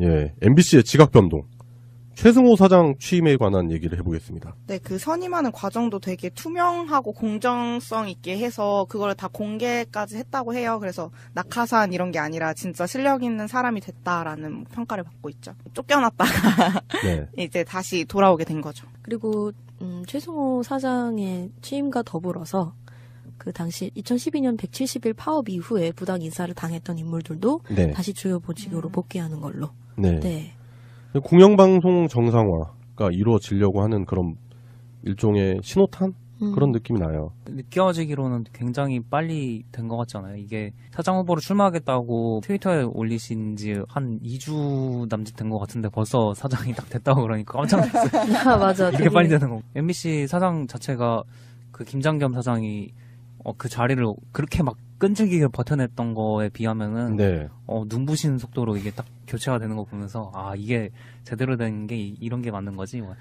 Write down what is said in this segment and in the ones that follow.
예, MBC의 지각 변동. 최승호 사장 취임에 관한 얘기를 해보겠습니다. 네, 그 선임하는 과정도 되게 투명하고 공정성 있게 해서 그걸 다 공개까지 했다고 해요. 그래서 낙하산 이런 게 아니라 진짜 실력 있는 사람이 됐다라는 평가를 받고 있죠. 쫓겨났다가 네. 이제 다시 돌아오게 된 거죠. 그리고 최승호 사장의 취임과 더불어서 그 당시 2012년 170일 파업 이후에 부당 인사를 당했던 인물들도 네. 다시 주요 보직으로 복귀하는 걸로. 네. 네. 공영방송 정상화가 이루어지려고 하는 그런 일종의 신호탄? 그런 느낌이 나요. 느껴지기로는 굉장히 빨리 된 것 같잖아요. 이게 사장 후보로 출마하겠다고 트위터에 올리신 지 한 2주 남짓 된 것 같은데 벌써 사장이 딱 됐다고 그러니까 깜짝 놀랐어요. 아, 맞아. 이렇게 빨리 되는 거. MBC 사장 자체가 그 김장겸 사장이 그 자리를 그렇게 막 끈질기게 버텨냈던 거에 비하면은 네. 눈부신 속도로 이게 딱 교체가 되는 거 보면서 이게 제대로 된 게 이런 게 맞는 거지 뭐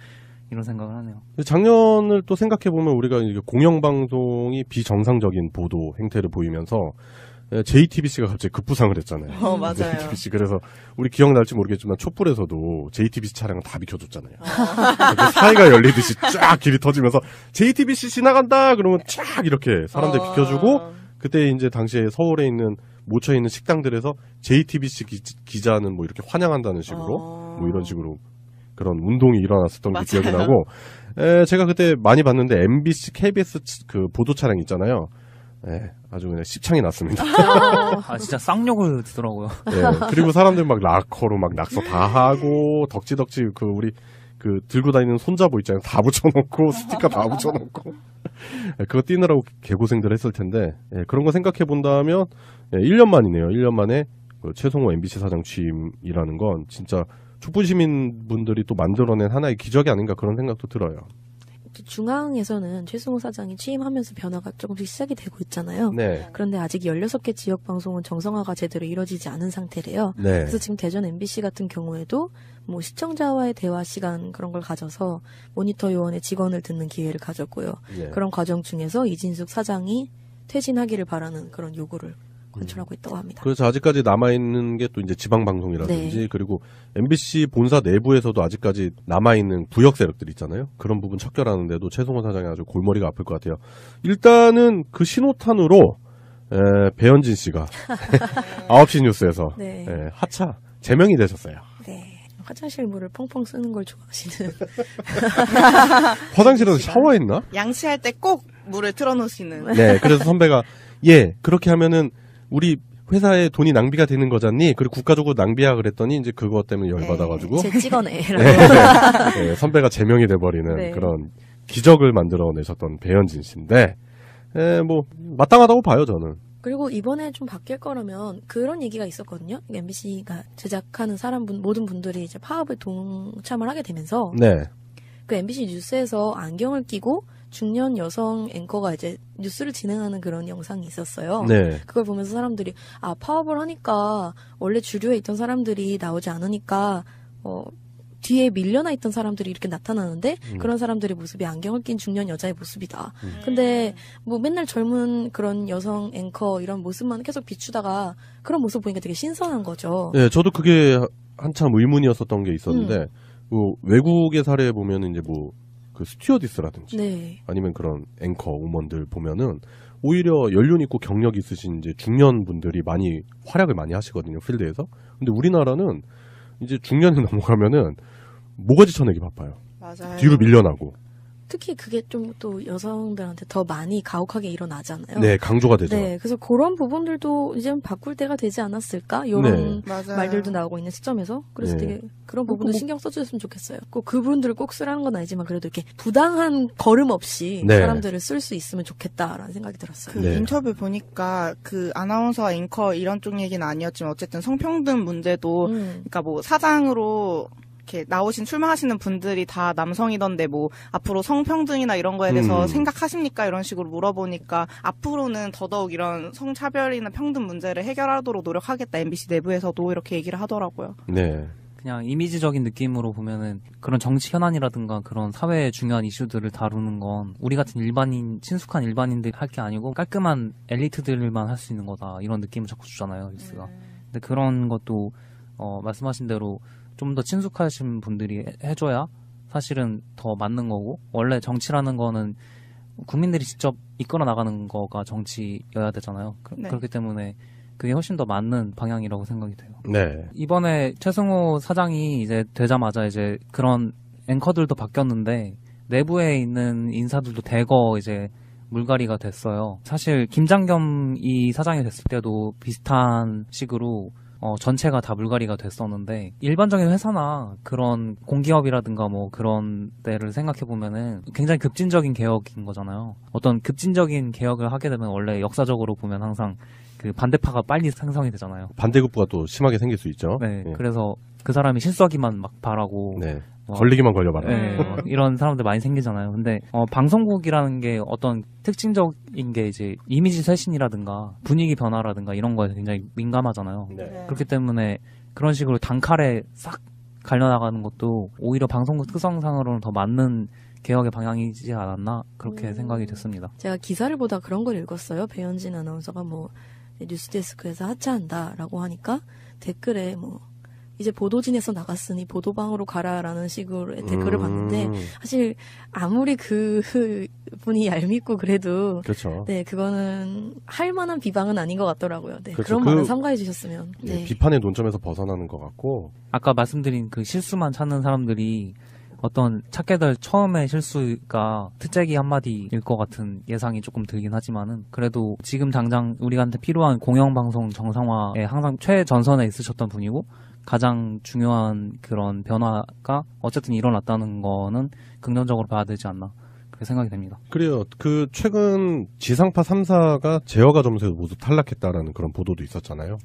이런 생각을 하네요. 작년을 또 생각해보면 우리가 이게 공영방송이 비정상적인 보도 행태를 보이면서 JTBC가 갑자기 급부상을 했잖아요. 맞아요. JTBC. 그래서 우리 기억날지 모르겠지만 촛불에서도 JTBC 차량을 다 비켜줬잖아요. 사이가 열리듯이 쫙 길이 터지면서 JTBC 지나간다 그러면 쫙 이렇게 사람들 비켜주고 그때 이제 당시에 서울에 있는 모처에 있는 식당들에서 JTBC 기자는 뭐 이렇게 환영한다는 식으로 뭐 이런 식으로 그런 운동이 일어났었던 게 기억이 나고 제가 그때 많이 봤는데 MBC, KBS 그 보도 차량 있잖아요. 아주 그냥 십창이 났습니다. 진짜 쌍욕을 듣더라고요. 그리고 사람들 막 락커로 막 낙서 다 하고 덕지덕지 우리 들고 다니는 손잡고 있잖아요. 다 붙여놓고 스티커 다 붙여놓고 그거 띄느라고 개고생들 했을 텐데 그런 거 생각해 본다면 1년 만이네요. 1년 만에 최승호 MBC 사장 취임이라는 건 진짜 촛불 시민분들이 또 만들어낸 하나의 기적이 아닌가 그런 생각도 들어요. 중앙에서는 최승호 사장이 취임하면서 변화가 조금씩 시작이 되고 있잖아요. 네. 그런데 아직 16개 지역방송은 정상화가 제대로 이루어지지 않은 상태래요. 네. 그래서 지금 대전 MBC 같은 경우에도 뭐 시청자와의 대화 시간 그런 걸 가져서 모니터 요원의 직원을 듣는 기회를 가졌고요. 예. 그런 과정 중에서 이진숙 사장이 퇴진하기를 바라는 그런 요구를 관철하고 있다고 합니다. 그래서 아직까지 남아있는 게 또 이제 지방방송이라든지 네. 그리고 MBC 본사 내부에서도 아직까지 남아있는 부역 세력들 있잖아요. 그런 부분 척결하는데도 최승호 사장이 아주 골머리가 아플 것 같아요. 일단은 그 신호탄으로 배현진 씨가 9시 뉴스에서 네. 하차 제명이 되셨어요. 네. 화장실 물을 펑펑 쓰는 걸 좋아하시는. 화장실에서 샤워했나? 양치할 때 꼭 물을 틀어놓으시는. 네. 그래서 선배가 그렇게 하면은 우리 회사에 돈이 낭비가 되는 거잖니? 그리고 국가적으로 낭비야 그랬더니 이제 그것 때문에 열받아가지고. 제 찍어내. 네, 선배가 제명이 돼버리는 네. 그런 기적을 만들어내셨던 배현진 씨인데, 뭐, 마땅하다고 봐요, 저는. 그리고 이번에 좀 바뀔 거라면 그런 얘기가 있었거든요. MBC가 제작하는 모든 분들이 이제 파업에 동참을 하게 되면서. 네. 그 MBC 뉴스에서 안경을 끼고 중년 여성 앵커가 이제 뉴스를 진행하는 그런 영상이 있었어요. 네. 그걸 보면서 사람들이 파업을 하니까 원래 주류에 있던 사람들이 나오지 않으니까 뒤에 밀려나 있던 사람들이 이렇게 나타나는데 그런 사람들의 모습이 안경을 낀 중년 여자의 모습이다. 근데 뭐 맨날 젊은 그런 여성 앵커 이런 모습만 계속 비추다가 그런 모습 보니까 되게 신선한 거죠. 네, 저도 그게 한참 의문이었었던 게 있었는데 뭐 외국의 사례에 보면은 이제 뭐 그 스튜어디스라든지 네. 아니면 그런 앵커 우먼들 보면은 오히려 연륜 있고 경력 있으신 이제 중년 분들이 많이 활약을 많이 하시거든요, 필드에서. 근데 우리나라는 이제 중년이 넘어가면은 모가지 쳐내기 바빠요. 맞아요. 뒤로 밀려나고. 특히 그게 좀 또 여성들한테 더 많이 가혹하게 일어나잖아요. 네, 강조가 되죠. 네, 그래서 그런 부분들도 이제 바꿀 때가 되지 않았을까? 이런 네. 맞아요. 말들도 나오고 있는 시점에서 그래서 네. 되게 그런 부분도 신경 써주셨으면 좋겠어요. 꼭 그분들을 꼭 쓰라는 건 아니지만 그래도 이렇게 부당한 걸음 없이 네. 사람들을 쓸 수 있으면 좋겠다라는 생각이 들었어요. 그 네. 인터뷰 보니까 그 아나운서 앵커 이런 쪽 얘기는 아니었지만 어쨌든 성평등 문제도 그러니까 뭐 사장으로 이렇게 나오신 출마하시는 분들이 다 남성이던데 뭐 앞으로 성평등이나 이런 거에 대해서 생각하십니까? 이런 식으로 물어보니까 앞으로는 더더욱 이런 성차별이나 평등 문제를 해결하도록 노력하겠다. MBC 내부에서도 이렇게 얘기를 하더라고요. 네. 그냥 이미지적인 느낌으로 보면은 그런 정치 현안이라든가 그런 사회의 중요한 이슈들을 다루는 건 우리 같은 일반인, 친숙한 일반인들이 할 게 아니고 깔끔한 엘리트들만 할 수 있는 거다. 이런 느낌을 자꾸 주잖아요, 뉴스가. 근데 그런 것도 말씀하신 대로 좀 더 친숙하신 분들이 해줘야 사실은 더 맞는 거고, 원래 정치라는 거는 국민들이 직접 이끌어 나가는 거가 정치여야 되잖아요. 네. 그렇기 때문에 그게 훨씬 더 맞는 방향이라고 생각이 돼요. 네. 이번에 최승호 사장이 이제 되자마자 이제 그런 앵커들도 바뀌었는데 내부에 있는 인사들도 대거 이제 물갈이가 됐어요. 사실 김장겸 이 사장이 됐을 때도 비슷한 식으로 전체가 다 물갈이가 됐었는데, 일반적인 회사나 그런 공기업이라든가 뭐 그런 데를 생각해보면은 굉장히 급진적인 개혁인 거잖아요. 어떤 급진적인 개혁을 하게 되면 원래 역사적으로 보면 항상 그 반대파가 빨리 생성이 되잖아요. 반대급부가 또 심하게 생길 수 있죠. 네. 예. 그래서 그 사람이 실수하기만 막 바라고. 네. 뭐, 걸리기만 걸려봐라. 네, 이런 사람들 많이 생기잖아요. 근데 방송국이라는 게 어떤 특징적인 게 이제 이미지 쇄신이라든가 분위기 변화라든가 이런 거에 굉장히 민감하잖아요. 네. 그렇기 때문에 그런 식으로 단칼에 싹 갈려나가는 것도 오히려 방송국 특성상으로는 더 맞는 개혁의 방향이지 않았나 그렇게 생각이 됐습니다. 제가 기사를 보다 그런 걸 읽었어요. 배현진 아나운서가 뭐 뉴스데스크에서 하차한다라고 하니까 댓글에 뭐 이제 보도진에서 나갔으니 보도방으로 가라라는 식으로 댓글을 봤는데, 사실 아무리 그 분이 얄밉고 그래도 그렇죠. 네, 그거는 할 만한 비방은 아닌 것 같더라고요. 네, 그렇죠. 그런 말은 삼가해 주셨으면. 네. 네. 비판의 논점에서 벗어나는 것 같고. 아까 말씀드린 그 실수만 찾는 사람들이 어떤 찾게 될 처음의 실수가 특재기 한마디일 것 같은 예상이 조금 들긴 하지만은, 그래도 지금 당장 우리한테 필요한 공영방송 정상화에 항상 최전선에 있으셨던 분이고, 가장 중요한 그런 변화가 어쨌든 일어났다는 거는 긍정적으로 봐야 되지 않나 그렇게 생각이 됩니다. 그래요. 그 최근 지상파 3사가 제어가 점수에서 모두 탈락했다라는 그런 보도도 있었잖아요.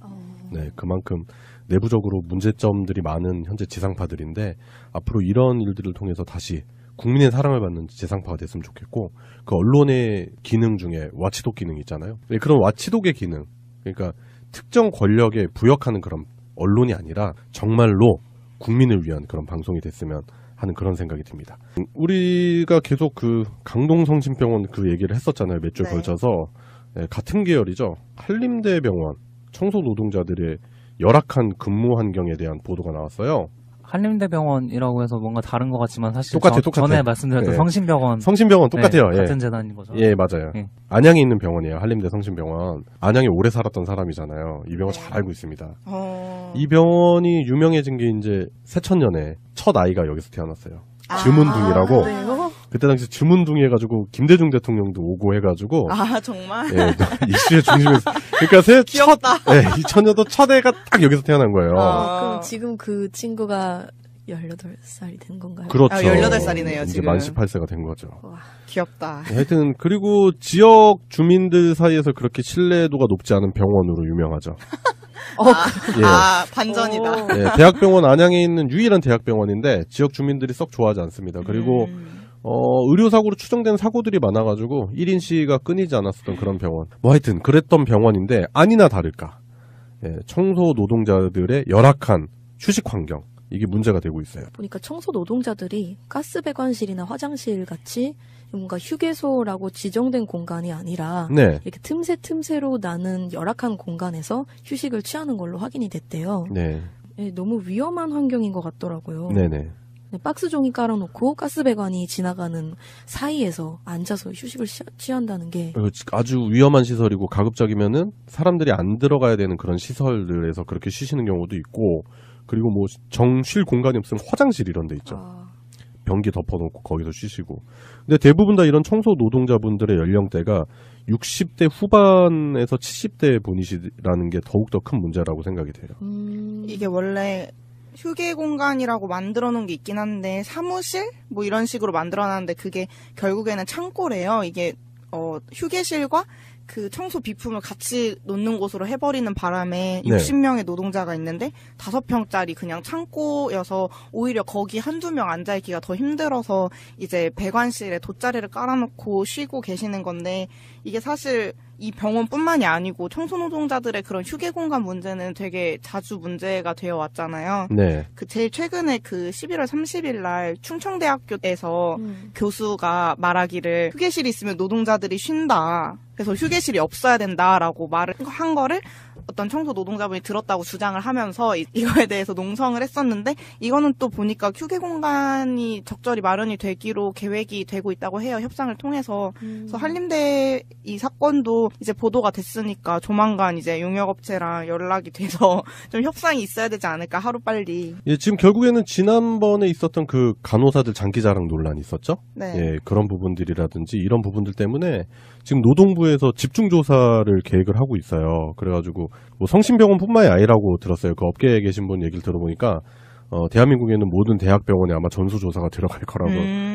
네, 그만큼 내부적으로 문제점들이 많은 현재 지상파들인데, 앞으로 이런 일들을 통해서 다시 국민의 사랑을 받는 지상파가 됐으면 좋겠고, 그 언론의 기능 중에 와치독 기능이 있잖아요. 네, 그런 와치독의 기능, 그러니까 특정 권력에 부역하는 그런 언론이 아니라 정말로 국민을 위한 그런 방송이 됐으면 하는 그런 생각이 듭니다. 우리가 계속 그 강동성심병원 그 얘기를 했었잖아요. 몇 주에 네. 걸쳐서. 네, 같은 계열이죠. 한림대병원 청소 노동자들의 열악한 근무 환경에 대한 보도가 나왔어요. 한림대병원이라고 해서 뭔가 다른 것 같지만 사실 똑같아. 전에 말씀드렸던 네. 성심병원. 성심병원 똑같아요. 네, 예. 같은 재단인 거죠. 예, 맞아요. 예. 안양에 있는 병원이에요. 한림대 성심병원. 안양에 오래 살았던 사람이잖아요. 이 병원 네. 잘 알고 있습니다. 어... 이 병원이 유명해진 게 이제 새천년에 첫 아이가 여기서 태어났어요. 주문둥이라고. 그래요? 그때 당시 주문둥이 해가지고 김대중 대통령도 오고 해가지고 아, 정말? 예, 이슈의 중심에서 그러니까 귀엽다. 예, 2000년도 첫 애가 딱 여기서 태어난 거예요. 그럼 지금 그 친구가 18살이 된 건가요? 그렇죠. 아, 18살이네요, 이제 지금. 만 18세가 된 거죠. 귀엽다. 하여튼 그리고 지역 주민들 사이에서 그렇게 신뢰도가 높지 않은 병원으로 유명하죠. 예. 아, 반전이다. 예, 대학병원 안양에 있는 유일한 대학병원인데 지역 주민들이 썩 좋아하지 않습니다. 그리고 의료사고로 추정된 사고들이 많아가지고 1인 시위가 끊이지 않았었던 그런 병원. 뭐 하여튼 그랬던 병원인데 아니나 다를까. 예, 청소 노동자들의 열악한 휴식 환경. 이게 문제가 되고 있어요. 보니까 청소 노동자들이 가스 배관실이나 화장실 같이 뭔가 휴게소라고 지정된 공간이 아니라 네. 이렇게 틈새로 나는 열악한 공간에서 휴식을 취하는 걸로 확인이 됐대요. 네. 네, 너무 위험한 환경인 것 같더라고요. 네네. 네, 박스 종이 깔아놓고 가스 배관이 지나가는 사이에서 앉아서 휴식을 취한다는 게 아주 위험한 시설이고 가급적이면은 사람들이 안 들어가야 되는 그런 시설들에서 그렇게 쉬시는 경우도 있고, 그리고 뭐 정쉴 공간이 없으면 화장실 이런 데 있죠. 변기 덮어놓고 거기서 쉬시고. 근데 대부분 다 이런 청소 노동자분들의 연령대가 60대 후반에서 70대 분이시라는 게 더욱더 큰 문제라고 생각이 돼요. 이게 원래 휴게 공간이라고 만들어 놓은 게 있긴 한데 사무실? 뭐 이런 식으로 만들어 놨는데 그게 결국에는 창고래요. 이게 휴게실과 그 청소 비품을 같이 놓는 곳으로 해버리는 바람에 네. 60명의 노동자가 있는데 5평짜리 그냥 창고여서 오히려 거기 한두 명 앉아있기가 더 힘들어서 이제 배관실에 돗자리를 깔아놓고 쉬고 계시는 건데, 이게 사실 이 병원뿐만이 아니고 청소 노동자들의 그런 휴게 공간 문제는 되게 자주 문제가 되어 왔잖아요. 네. 그 제일 최근에 그 11월 30일 날 충청대학교에서 교수가 말하기를 휴게실이 있으면 노동자들이 쉰다. 그래서 휴게실이 없어야 된다라고 말을 한 거를 어떤 청소 노동자분이 들었다고 주장을 하면서 이거에 대해서 농성을 했었는데 이거는 또 보니까 휴게 공간이 적절히 마련이 되기로 계획이 되고 있다고 해요. 협상을 통해서. 그래서 한림대 이 사건도 이제 보도가 됐으니까 조만간 이제 용역업체랑 연락이 돼서 좀 협상이 있어야 되지 않을까 하루빨리. 예, 지금 결국에는 지난번에 있었던 그 간호사들 장기자랑 논란이 있었죠? 네. 예, 그런 부분들이라든지 이런 부분들 때문에 지금 노동부에서 집중조사를 계획을 하고 있어요. 그래가지고 뭐 성심병원뿐만이 아니라고 들었어요. 그 업계에 계신 분 얘기를 들어보니까 대한민국에는 모든 대학병원에 아마 전수조사가 들어갈 거라고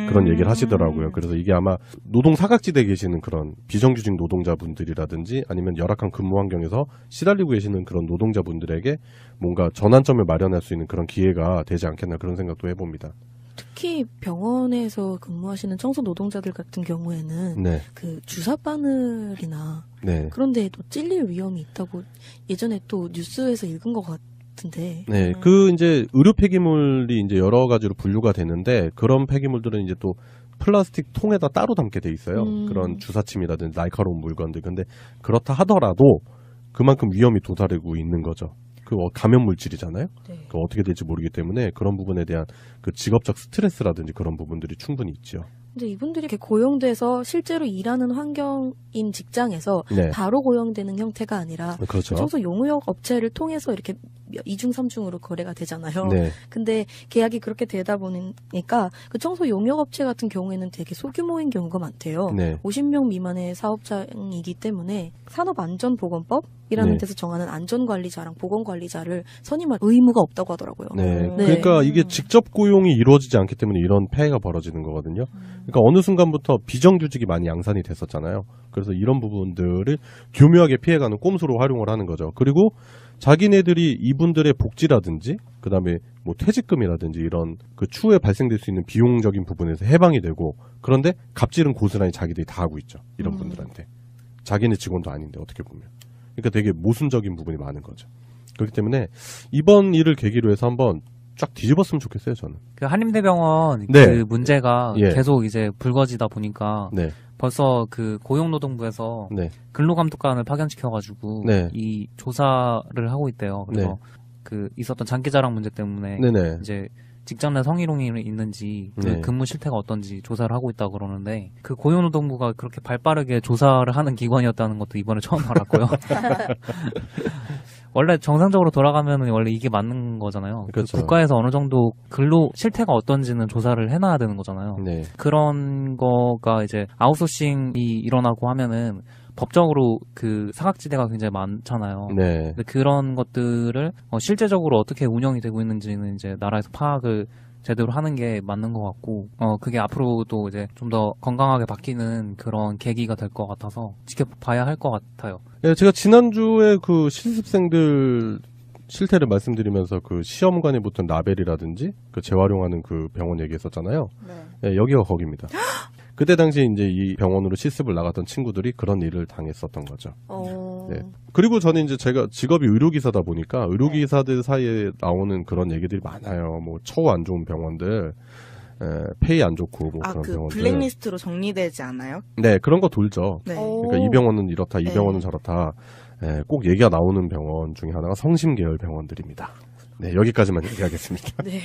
그런 얘기를 하시더라고요. 그래서 이게 아마 노동 사각지대에 계시는 그런 비정규직 노동자분들이라든지 아니면 열악한 근무 환경에서 시달리고 계시는 그런 노동자분들에게 뭔가 전환점을 마련할 수 있는 그런 기회가 되지 않겠나 그런 생각도 해봅니다. 특히 병원에서 근무하시는 청소 노동자들 같은 경우에는 네. 그 주사 바늘이나 네. 그런 데에도 찔릴 위험이 있다고 예전에 또 뉴스에서 읽은 것 같은데. 네, 그 이제 의료 폐기물이 이제 여러 가지로 분류가 되는데 그런 폐기물들은 이제 또 플라스틱 통에다 따로 담게 돼 있어요. 그런 주사침이라든지 날카로운 물건들. 근데 그렇다 하더라도 그만큼 위험이 도달하고 있는 거죠. 그 감염 물질이잖아요. 네. 그 어떻게 될지 모르기 때문에 그런 부분에 대한 그 직업적 스트레스라든지 그런 부분들이 충분히 있죠. 이제 이분들이 이렇게 고용돼서 실제로 일하는 환경인 직장에서 네. 바로 고용되는 형태가 아니라 그렇죠. 청소 용역 업체를 통해서 이렇게 2중, 3중으로 거래가 되잖아요. 네. 근데 계약이 그렇게 되다 보니까 그 청소 용역 업체 같은 경우에는 되게 소규모인 경우가 많대요. 네. 50명 미만의 사업장이기 때문에 산업안전보건법이라는 네. 데서 정하는 안전관리자랑 보건관리자를 선임할 의무가 없다고 하더라고요. 네. 네. 그러니까 이게 직접 고용이 이루어지지 않기 때문에 이런 폐해가 벌어지는 거거든요. 그러니까 어느 순간부터 비정규직이 많이 양산이 됐었잖아요. 그래서 이런 부분들을 교묘하게 피해가는 꼼수로 활용을 하는 거죠. 그리고 자기네들이 이분들의 복지라든지 그다음에 뭐 퇴직금이라든지 이런 그 추후에 발생될 수 있는 비용적인 부분에서 해방이 되고 그런데 갑질은 고스란히 자기들이 다 하고 있죠. 이런 분들한테. 자기네 직원도 아닌데 어떻게 보면. 그러니까 되게 모순적인 부분이 많은 거죠. 그렇기 때문에 이번 일을 계기로 해서 한번 쫙 뒤집었으면 좋겠어요, 저는. 그 한림대병원 네. 그 문제가 예. 계속 이제 불거지다 보니까 네. 벌써 그 고용노동부에서 네. 근로감독관을 파견시켜가지고 네. 이 조사를 하고 있대요. 그래서 네. 그 있었던 장기자랑 문제 때문에 네네. 이제 직장 내 성희롱이 있는지 그 네. 근무 실태가 어떤지 조사를 하고 있다고 그러는데 그 고용노동부가 그렇게 발빠르게 조사를 하는 기관이었다는 것도 이번에 처음 알았고요. 원래 정상적으로 돌아가면 원래 이게 맞는 거잖아요. 그렇죠. 국가에서 어느 정도 근로 실태가 어떤지는 조사를 해놔야 되는 거잖아요. 네. 그런 거가 이제 아웃소싱이 일어나고 하면은 법적으로 그 사각지대가 굉장히 많잖아요. 네. 근데 그런 것들을 실제적으로 어떻게 운영이 되고 있는지는 이제 나라에서 파악을 제대로 하는 게 맞는 것 같고, 그게 앞으로도 이제 좀 더 건강하게 바뀌는 그런 계기가 될 것 같아서 지켜봐야 할 것 같아요. 네, 제가 지난주에 그 실습생들 실태를 말씀드리면서 그 시험관에 붙은 라벨이라든지 그 재활용하는 그 병원 얘기했었잖아요. 네. 네, 여기가 거기입니다. 그때 당시 이제 이 병원으로 실습을 나갔던 친구들이 그런 일을 당했었던 거죠. 네. 그리고 저는 이제 제가 직업이 의료기사다 보니까 의료기사들 사이에 나오는 그런 얘기들이 많아요. 뭐 처우 안 좋은 병원들, 페이 안 좋고 뭐 그런 그 병원들. 블랙리스트로 정리되지 않아요? 네, 그런 거 돌죠. 네. 그러니까 이 병원은 이렇다, 이 네. 병원은 저렇다. 꼭 얘기가 나오는 병원 중에 하나가 성심계열 병원들입니다. 네, 여기까지만 얘기하겠습니다. 네.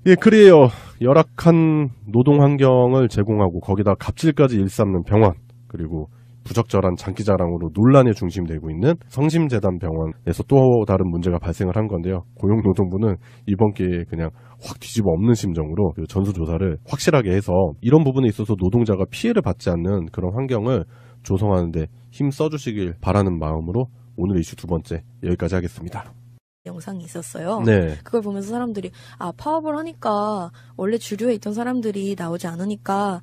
예, 그래요. 열악한 노동 환경을 제공하고 거기다 갑질까지 일삼는 병원, 그리고 부적절한 장기자랑으로 논란의 중심이 되고 있는 성심재단 병원에서 또 다른 문제가 발생을 한 건데요. 고용노동부는 이번 기회에 그냥 확 뒤집어 엎는 심정으로 그 전수조사를 확실하게 해서 이런 부분에 있어서 노동자가 피해를 받지 않는 그런 환경을 조성하는데 힘 써주시길 바라는 마음으로 오늘 이슈 2번째 여기까지 하겠습니다. 영상이 있었어요. 네. 그걸 보면서 사람들이 파업을 하니까 원래 주류에 있던 사람들이 나오지 않으니까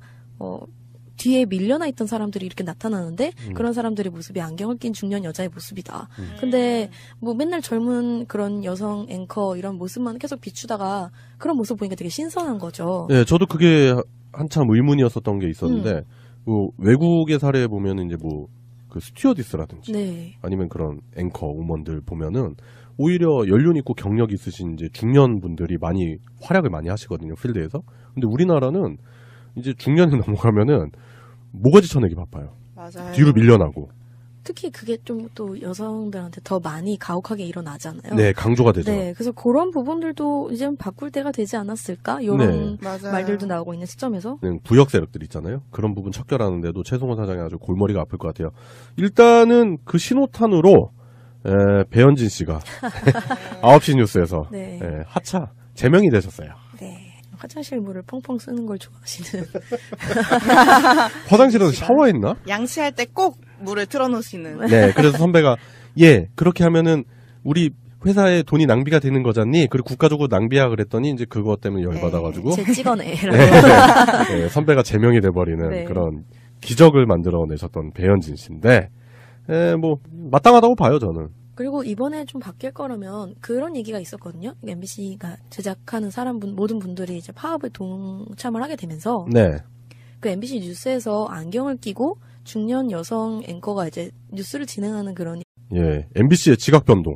뒤에 밀려나 있던 사람들이 이렇게 나타나는데 그런 사람들의 모습이 안경을 낀 중년 여자의 모습이다. 근데 뭐 맨날 젊은 그런 여성 앵커 이런 모습만 계속 비추다가 그런 모습 보니까 되게 신선한 거죠. 네, 저도 그게 한참 의문이었었던 게 있었는데 뭐 외국의 사례에 보면 이제 뭐 그 스튜어디스라든지 네. 아니면 그런 앵커 우먼들 보면은 오히려 연륜 있고 경력 있으신 이제 중년 분들이 많이 활약을 많이 하시거든요, 필드에서. 근데 우리나라는 이제 중년이 넘어가면은 모가지 쳐내기 바빠요. 맞아요. 뒤로 밀려나고. 특히 그게 좀 또 여성들한테 더 많이 가혹하게 일어나잖아요. 네, 강조가 되죠. 네, 그래서 그런 부분들도 이제 바꿀 때가 되지 않았을까? 이런 네. 맞아요. 말들도 나오고 있는 시점에서. 부역 세력들 있잖아요. 그런 부분 척결하는데도 최승호 사장이 아주 골머리가 아플 것 같아요. 일단은 그 신호탄으로 배현진 씨가 9시 뉴스에서 네. 하차 제명이 되셨어요. 네. 화장실 물을 펑펑 쓰는 걸 좋아하시는. 화장실에서 샤워했나? 양치할 때 꼭 물을 틀어놓으시는. 네, 그래서 선배가 그렇게 하면은 우리 회사에 돈이 낭비가 되는 거잖니? 그리고 국가적으로 낭비야 그랬더니 이제 그것 때문에 열받아가지고 제 찍어내. 네, 선배가 제명이 돼버리는 네. 그런 기적을 만들어내셨던 배현진 씨인데 뭐 마땅하다고 봐요 저는. 그리고 이번에 좀 바뀔 거라면 그런 얘기가 있었거든요. MBC가 제작하는 모든 분들이 이제 파업에 동참을 하게 되면서 네. 그 MBC 뉴스에서 안경을 끼고 중년 여성 앵커가 이제 뉴스를 진행하는 그런 MBC의 지각 변동.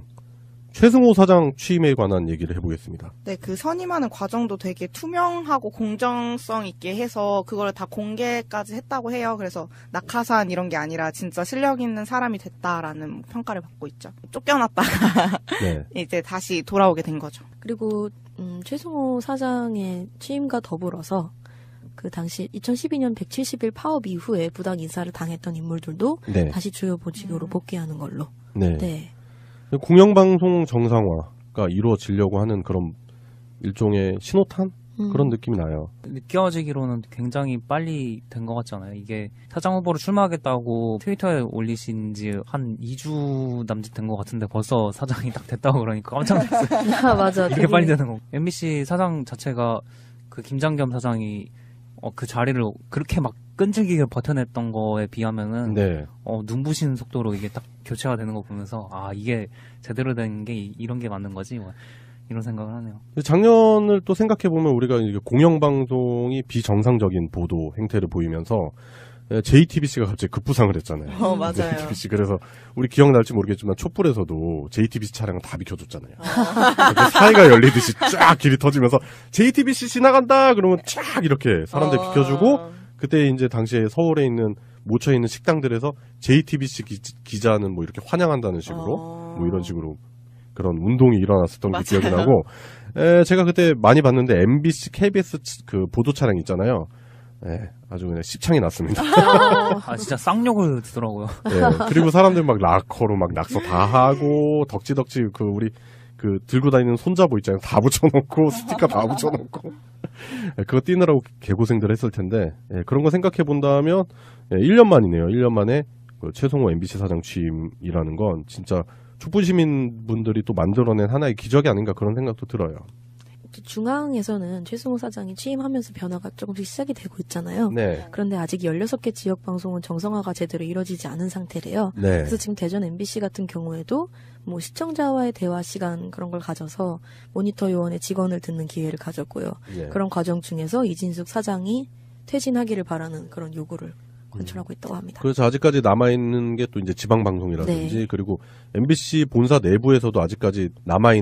최승호 사장 취임에 관한 얘기를 해보겠습니다. 네, 그 선임하는 과정도 되게 투명하고 공정성 있게 해서 그걸 다 공개까지 했다고 해요. 그래서 낙하산 이런 게 아니라 진짜 실력 있는 사람이 됐다라는 평가를 받고 있죠. 쫓겨났다가 네. 이제 다시 돌아오게 된 거죠. 그리고 최승호 사장의 취임과 더불어서 그 당시 2012년 170일 파업 이후에 부당 인사를 당했던 인물들도 네. 다시 주요 보직으로 복귀하는 걸로. 네. 네. 공영방송 정상화가 이루어지려고 하는 그런 일종의 신호탄? 그런 느낌이 나요. 느껴지기로는 굉장히 빨리 된 것 같지 않아요? 이게 사장 후보로 출마하겠다고 트위터에 올리신 지 한 2주 남짓 된 것 같은데 벌써 사장이 딱 됐다고 그러니까 깜짝 놀랐어요. 맞아. 이렇게 빨리 되는 거. MBC 사장 자체가 그 김장겸 사장이 그 자리를 그렇게 막 끈질기게 버텨냈던 거에 비하면은 네. 눈부신 속도로 이게 딱 교체가 되는 거 보면서 이게 제대로 된 게 이런 게 맞는 거지 뭐 이런 생각을 하네요. 작년을 또 생각해보면 우리가 이게 공영방송이 비정상적인 보도 행태를 보이면서 JTBC가 갑자기 급부상을 했잖아요. 맞아요. JTBC. 그래서 우리 기억날지 모르겠지만 촛불에서도 JTBC 차량을 다 비켜줬잖아요. 사이가 열리듯이 쫙 길이 터지면서 JTBC 지나간다 그러면 쫙 이렇게 사람들 비켜주고 그때 이제 당시에 서울에 있는 모처에 있는 식당들에서 JTBC 기자는 뭐 이렇게 환영한다는 식으로 뭐 이런 식으로 그런 운동이 일어났었던 게 기억이 나고 제가 그때 많이 봤는데 MBC, KBS 그 보도 차량 있잖아요. 아주 그냥 씹창이 났습니다. 진짜 쌍욕을 듣더라고요. 그리고 사람들 막 락커로 막 낙서 다 하고 덕지덕지 우리 들고 다니는 손잡고 있잖아요. 다 붙여놓고 스티커 다 붙여놓고 그거 띄느라고 개고생들 했을 텐데 그런 거 생각해 본다면 1년 만이네요. 1년 만에 그 최승호 MBC 사장 취임이라는 건 진짜 촛불 시민분들이 또 만들어낸 하나의 기적이 아닌가 그런 생각도 들어요. 중앙에서는 최승호 사장이 취임하면서 변화가 조금씩 시작이 되고 있잖아요. 네. 그런데 아직 16개 지역 방송은 정상화가 제대로 이루어지지 않은 상태래요. 네. 그래서 지금 대전 MBC 같은 경우에도 뭐 시청자와의 대화 시간 그런 걸 가져서 모니터 요원의 직원을 듣는 기회를 가졌고요. 네. 그런 과정 중에서 이진숙 사장이 퇴진하기를 바라는 그런 요구를 관철하고 있다고 합니다. 그래서 아직까지 남아있는 게 또 이제 지방방송이라든지 네. 그리고 MBC 본사 내부에서도 아직까지 남아있는